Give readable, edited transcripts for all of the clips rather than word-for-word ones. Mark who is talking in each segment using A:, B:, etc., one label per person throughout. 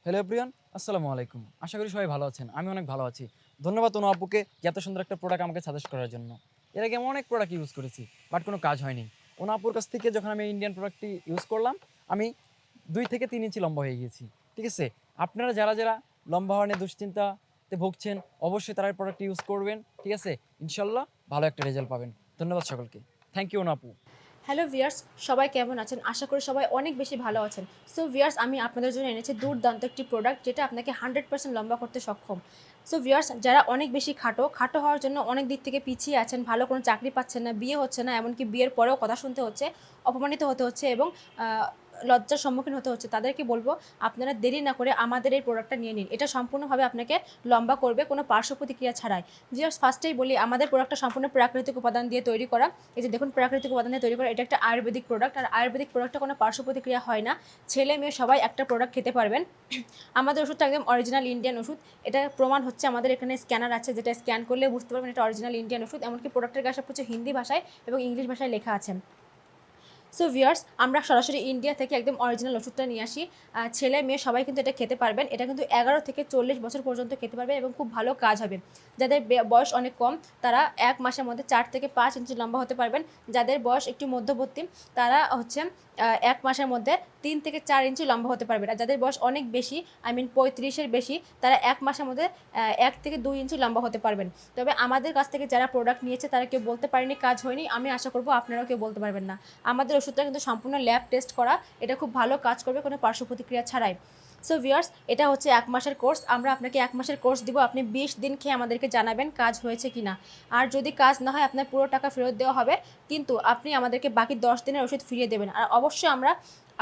A: Hello everyone, আসসালামু আলাইকুম। আশা করি সবাই ভালো আছেন। আমি অনেক ভালো আছি। ধন্যবাদ অনু আপুকে এত সুন্দর একটা প্রোডাক্ট আমাকে সাজেস্ট করার জন্য। এর আগে আমি অনেক প্রোডাক্ট ইউজ করেছি, বাট কোনো কাজ হয়নি। অনু আপুর কাছ থেকে যখন আমি ইন্ডিয়ান প্রোডাক্টটি ইউজ করলাম, আমি ২ থেকে ৩ ইঞ্চি লম্বা হয়ে গিয়েছি। ঠিক আছে? আপনারা যারা লম্বা হওয়া নিয়ে দুশ্চিন্তাতে ভুগছেন, অবশ্যই তারা এই প্রোডাক্টটি ইউজ করবেন। ঠিক আছে? ইনশাআল্লাহ ভালো একটা রেজাল্ট পাবেন। ধন্যবাদ সকলকে। থ্যাংক ইউ অনু আপু।
B: হ্যালো ভিয়ার্স, সবাই কেমন আছেন? আশা করি সবাই অনেক বেশি ভালো আছেন। সো ভিয়ার্স, আমি আপনাদের জন্য এনেছি দুর্দান্ত একটি প্রোডাক্ট যেটা আপনাকে 100% লম্বা করতে সক্ষম। সো ভিয়ার্স, যারা অনেক বেশি খাটো হওয়ার জন্য অনেক দিক থেকে পিছিয়ে আছেন, ভালো কোনো চাকরি পাচ্ছেন না, বিয়ে হচ্ছে না, এমনকি বিয়ের পরেও কথা শুনতে হচ্ছে, অপমানিত হতে হচ্ছে এবং লজ্জার সম্মুখীন হতে হচ্ছে, তাদেরকে বলবো আপনারা দেরি না করে আমাদের এই প্রোডাক্টটা নিয়ে নিন। এটা সম্পূর্ণভাবে আপনাকে লম্বা করবে কোনো পার্শ্ব প্রতিক্রিয়া ছাড়াই। ভিয়ার্স, ফার্স্টেই বলি আমাদের প্রোডাক্টটা সম্পূর্ণ প্রাকৃতিক উপাদান দিয়ে তৈরি করা। এই যে দেখুন, প্রাকৃতিক উপাদান দিয়ে তৈরি করা, এটা একটা আয়ুর্বেদিক প্রোডাক্ট। আর আয়ুর্বেদিক প্রোডাক্টে কোনো পার্শ্ব প্রতিক্রিয়া হয় না। ছেলে মেয়ে সবাই একটা প্রোডাক্ট খেতে পারবেন। আমাদের ওষুধটা একদম অরিজিনাল ইন্ডিয়ান ওষুধ। এটা প্রমাণ হচ্ছে, আমাদের এখানে স্ক্যানার আছে, যেটা স্ক্যান করলে বুঝতে পারবেন এটা অরিজিনাল ইন্ডিয়ান ওষুধ। এমনকি প্রোডাক্টের গায়ে সব কিছু হিন্দি ভাষায় এবং ইংলিশ ভাষায় লেখা আছে। সো ভিউয়ার্স, আমরা সরাসরি ইন্ডিয়া থেকে একদম অরিজিনাল ওষুধটা নিয়ে আসি। ছেলে মেয়ে সবাই কিন্তু এটা খেতে পারবেন। এটা কিন্তু 11 থেকে 40 বছর পর্যন্ত খেতে পারবে এবং খুব ভালো কাজ হবে। যাদের বয়স অনেক কম, তারা 1 মাসের মধ্যে 4 থেকে 5 ইঞ্চি লম্বা হতে পারবেন। যাদের বয়স একটু মধ্যবর্তী, তারা হচ্ছে 1 মাসের মধ্যে 3 থেকে 4 ইঞ্চি লম্বা হতে পারবেন। আর যাদের বয়স অনেক বেশি, আই মিন 35-এর বেশি, তারা 1 মাসের মধ্যে 1 থেকে 2 ইঞ্চি লম্বা হতে পারবেন। তবে আমাদের কাছ থেকে যারা প্রোডাক্ট নিয়েছে তারা কেউ বলতে পারেনি কাজ হয়নি। আমি আশা করব আপনারাও কেউ বলতে পারবেন না। আমাদের ওষুধটা কিন্তু সম্পূর্ণ ল্যাব টেস্ট করা। এটা খুব ভালো কাজ করবে কোনো পার্শ্ব প্রতিক্রিয়া ছাড়াই। সো ভিউয়ার্স, এটা হচ্ছে 1 মাসের কোর্স। আমরা আপনাকে 1 মাসের কোর্স দিব। আপনি 20 দিন খেয়ে আমাদেরকে জানাবেন কাজ হয়েছে কিনা। আর যদি কাজ না হয়, আপনার পুরো টাকা ফেরত দেওয়া হবে, কিন্তু আপনি আমাদেরকে বাকি 10 দিনের ওষুধ ফিরিয়ে দেবেন। আর অবশ্যই আমরা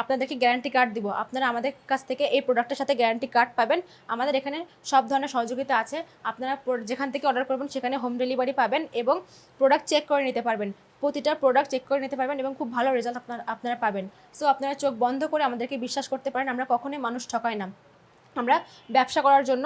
B: আপনাদেরকে গ্যারান্টি কার্ড দিব। আপনারা আমাদের কাছ থেকে এই প্রোডাক্টের সাথে গ্যারান্টি কার্ড পাবেন। আমাদের এখানে সব ধরনের সহযোগিতা আছে। আপনারা যেখান থেকে অর্ডার করবেন সেখানে হোম ডেলিভারি পাবেন এবং প্রোডাক্ট চেক করে নিতে পারবেন। প্রতিটা প্রোডাক্ট চেক করে নিতে পারবেন এবং খুব ভালো রেজাল্ট আপনারা পাবেন। সো আপনারা চোখ বন্ধ করে আমাদেরকে বিশ্বাস করতে পারেন। আমরা কখনোই মানুষ ঠকাই না। আমরা ব্যবসা করার জন্য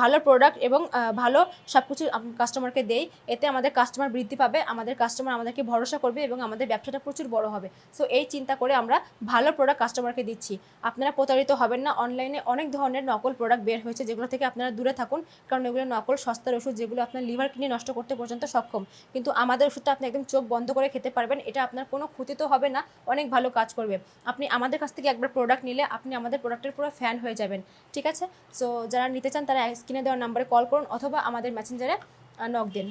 B: ভালো প্রোডাক্ট এবং ভালো সব কিছু কাস্টমারকে দেই। এতে আমাদের কাস্টমার বৃদ্ধি পাবে, আমাদের কাস্টমার আমাদেরকে ভরসা করবে এবং আমাদের ব্যবসাটা প্রচুর বড় হবে। সো এই চিন্তা করে আমরা ভালো প্রোডাক্ট কাস্টমারকে দিচ্ছি। আপনারা প্রতারিত হবেন না। অনলাইনে অনেক ধরনের নকল প্রোডাক্ট বের হয়েছে, যেগুলো থেকে আপনারা দূরে থাকুন, কারণ এগুলো নকল সস্তার ওষুধ, যেগুলো আপনার লিভার কিডনি নষ্ট করতে পর্যন্ত সক্ষম। কিন্তু আমাদের ওষুধটা আপনি একদম চোখ বন্ধ করে খেতে পারবেন। এটা আপনার কোনো ক্ষতি তো হবে না, অনেক ভালো কাজ করবে। আপনি আমাদের কাছ থেকে একবার প্রোডাক্ট নিলে আপনি আমাদের প্রোডাক্টের পুরো ফ্যান হয়ে যাবেন। ঠিক আছে? সো যারা নিতে চান তারা স্ক্রিনে দেওয়ার নাম্বারে কল করুন অথবা আমাদের মেসেঞ্জারে নক দিন।